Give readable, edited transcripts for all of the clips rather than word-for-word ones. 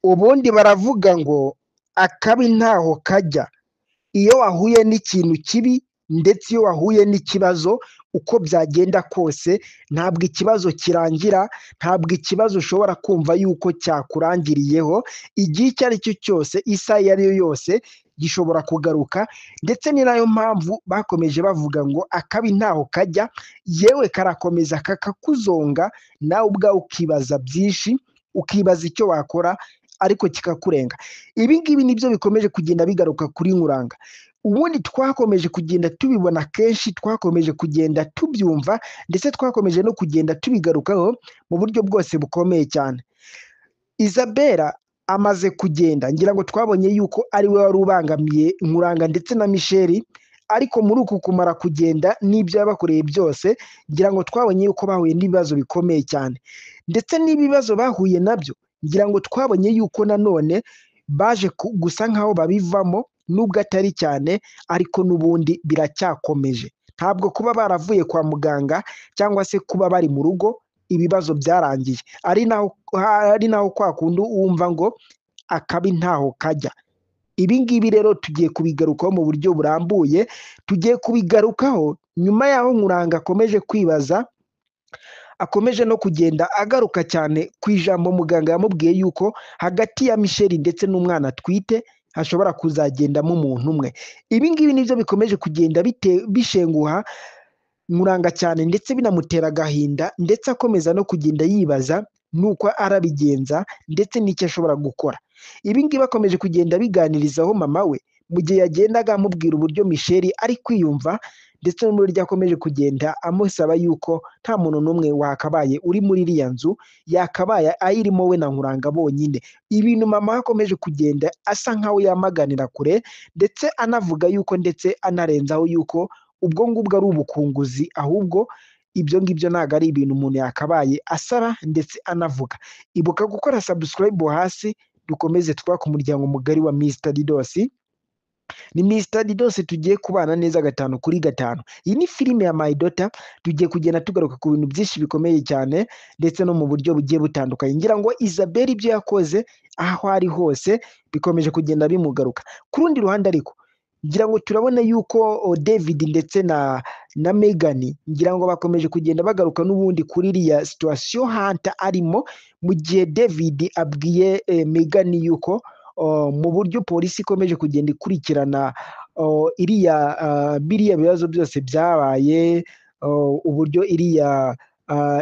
ubundi baravuga ngo akabi ntaho kajya. Iyo wahuye n'ikintu kibi ndetse iyo wahuye n'ikibazo, uko byagenda kose ntabwo ikibazo kirangira, ntabwo ikibazo ushobora kumva yuko cyakurangiriyeho. Igihe icyo ari cyo cyose, isaha iyo ari yo yose gishobora kugaruka. Ndetse ni nayo mpamvu bakomeje bavuga ngo akabi ntaho kajya, yewe karakomeza kakakuzonga, nawe ubwawe ukibaza byinshi, ukibaza icyo wakora ariko kikakurenga. Ibi ngibi nibyo bikomeje kugenda bigaruka kuri Nkuranga. Ubundi twakomeje kugenda tubibona kenshi, twakomeje kugenda tubyumva, ndetse twakomeje no kugenda tubigarukaho mu buryo bwose bukomeye cyane. Isabella amaze kugenda, ngira ngo twabonye yuko ari we wari ubangamiye Nkuranga ndetse na Michel, ariko muri uku kumara kugenda n'ibyo yabakoreye byose, ngira ngo twabonye yuko bahuye n'ibibazo bikomeye cyane. Ndetse n'ibibazo bahuye nabyo, ngira ngo twabonye yuko nanone baje gusa nkaho babivamo, nubwo atari cyane, ariko n'ubundi biracyakomeje. Ntabwo kuba baravuye kwa muganga cyangwa se kuba bari mu rugo ibibazo byarangiye, ari naho kwa kundi wumva ngo akabi ntaho kajya. Ibi ngibi rero tugiye kubigarukaho mu buryo burambuye, tugiye kubigarukaho nyuma y'aho Nkuranga akomeje kwibaza, akomeje no kugenda agaruka cyane ku ijambo muganga yamubwiye yuko hagati ya Michel ndetse n'umwana atwite hashobora kuzagendamo umuntu umwe. Ibi ngibi nibyo bikomeje kugenda bishenguha Nkuranga cyane, ndetse binamutera agahinda, ndetse akomeza no kugenda yibaza nuko arabigenza ndetse n'icyo ashobora gukora. Ibi ngibi akomeje kugenda biganirizaho mama we mu gihe yagendaga amubwira uburyo Michel ari kwiyumva, ndetse n'uburyo akomeje kugenda amusaba yuko nta muntu n'umwe wakabaye uri muri iriya nzu, yakabaye ayirimo we na Nkuranga bonyine. Ibintu mama akomeje kugenda asa nkaho yamaganira kure, ndetse anavuga yuko, ndetse anarenzaho yuko ubwo ngubwo ari ubukunguzi, ahubwo ibyo ngibyo ntabwo ari ibintu umuntu yakabaye asaba ndetse anavuga. Ibuka gukora subscribe hasi, dukomeze twubake umuryango mugari wa Mr Didos. Ni Mr Didos, tugiye kubana neza 5/5. Iyi ni filime ya My Daughter, tugiye kugenda tugaruka ku bintu byinshi bikomeye cyane, ndetse no mu buryo bugiye butandukanye. Ngira ngo Isabella ibyo yakoze aho ari hose bikomeje kugenda bimugaruka. Ku rundi ruhande ariko, ngira ngo turabona yuko David ndetse na Megan, ngira ngo bakomeje kugenda bagaruka n'ubundi kuri iriya situation Hunter arimo, mu gihe David abwiye Megan yuko mu buryo polisi ikomeje kugenda ikurikirana biriya bibazo byose byabaye, uburyo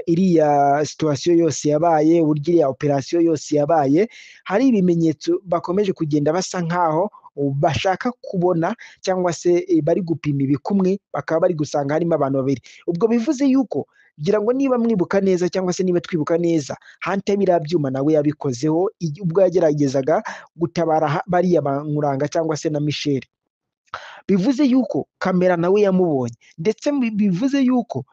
iriya situation yose yabaye, uburyo iriya operation yose yabaye, hari ibimenyetso bakomeje kugenda basa nkaho bashaka kubona, cyangwa se bari gupima ibikumwe, bakaba bari gusanga harimo abantu babiri. Ubwo bivuze yuko, ngira ngo niba mwibuka neza cyangwa se niba twibuka neza, Hunter biriya byuma nawe yabikozeho ubwo yageragezaga gutabara bariya ba Nkuranga cyangwa se na Michel. Bivuze yuko kamera nawe yamubonye, ndetse bivuze yuko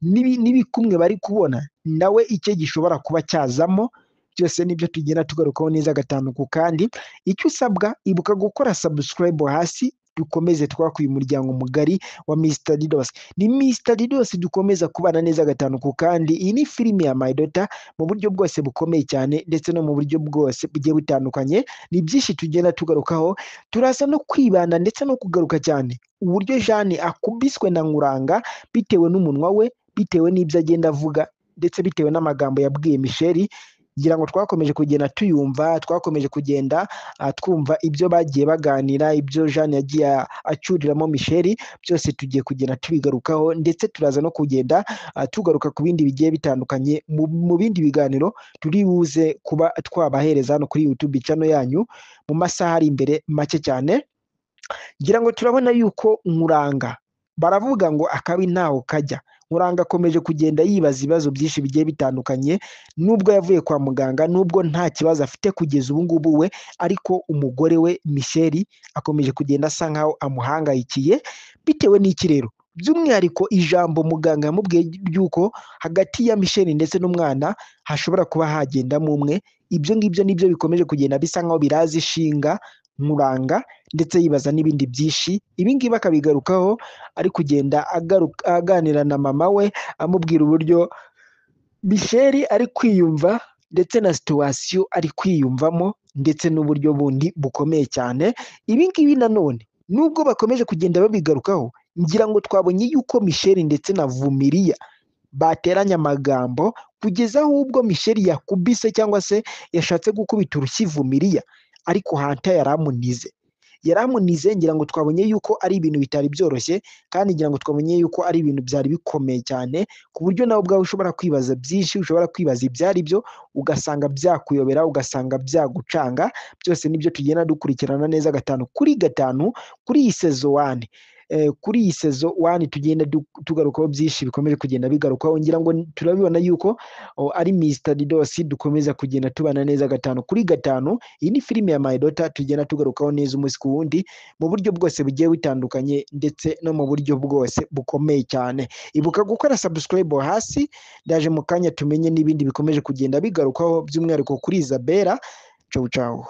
n'ibikumwe bari kubona nawe icyo gishobora kuba cyazamo. Byose nibyo tugenda tugarukaho neza 5/5. Icyo usabwa, ibuka gukora subscribe hasi, dukomeze twakuye umuryango mugari wa Mr Didos. Ni Mr Didos, dukomeza kubana neza 5/5. Iyi ni filime ya My Daughter mu buryo bwose bukomeye cyane, ndetse no mu buryo bwose bugiye butandukanye. Ni byinshi tugenda tugarukaho, turaza no kwibanda ndetse no kugaruka cyane uburyo Jeanne akubiswe na Nkuranga, bitewe n'umunwa we, bitewe n'ibyo agenda avuga, ndetse bitewe n'amagambo yabwiye Michel. Ngira ngo twakomeje kugenda tuyumva, twakomeje kugenda twumva ibyo bagiye baganira, ibyo Jeanne yagiye acuriramo Michel, byose tugiye kugenda tubigarukaho, ndetse turaza no kugenda tugaruka ku bindi bigiye bitandukanye mu bindi biganiro turi buze kuba twabahereza hano kuri YouTube channel yanyu mu masaha ari imbere make cyane. Ngira ngo turabona yuko Nkuranga, baravuga ngo akabi ntaho kajya. Nkuranga akomeje kugenda yibaza ibibazo byinshi bigiye bitandukanye, nubwo yavuye kwa muganga, nubwo nta kibazo afite kugeza ubu ngubu we, ariko umugore we Michel akomeje kugenda asa nkaho amuhangayikiye. Bitewe n'iki rero? By'umwihariko ijambo muganga yamubwiye yuko hagati ya Michel ndetse n'umwana hashobora kuba hagendamo umwe. Ibyo ngibyo nibyo bikomeje kugenda bisa nkaho birazi ishinga Nkuranga, ndetse yibaza n'ibindi byinshi. Ibi ngibi akabigarukaho ari kugenda aganira na mama we, amubwira uburyo Michel ari kwiyumva, ndetse na situation ari kwiyumvamo ndetse n'uburyo bundi bukomeye cyane. Ibi ngibi nanone nubwo bakomeje kugenda babigarukaho, ngira ngo twabonye yuko Michelle ndetse na Vumiliya bateranye amagambo kugeza aho ubwo Michelle yakubise cyangwa se yashatse gukubita urushyi Vumiliya, ariko Hunter yaramunize ngira ngo twabonye yuko ari ibintu bitari byoroshye, kandi ngira ngo twabonye yuko ari ibintu byari bikomeye cyane, ku buryo nawe ubwawe ushobora kwibaza byinshi, ushobora kwibaza ibyari byo, ugasanga byakuyobera, ugasanga byagucanga. Byose nibyo tugenda dukurikirana neza 5/5 kuri iyi season 1. Kuri iyi season 1 tugenda tugarukaho byinshi bikomeje kugenda bigarukaho. Ngira ngo turabibona yuko ari Mr Didos dukomeza kugenda tubana neza 5/5. Iyi ni filime ya My Daughter tugenda tugarukaho neza umunsi ku wundi mu buryo bwose bugiye bitandukanye ndetse no mu buryo bwose bukomeye cyane. Ibuka gukora subscribe hasi, ndaje mu kanya tumenye n'ibindi bikomeje kugenda bigarukaho by'umwihariko kuri Isabella. Ciao ciao.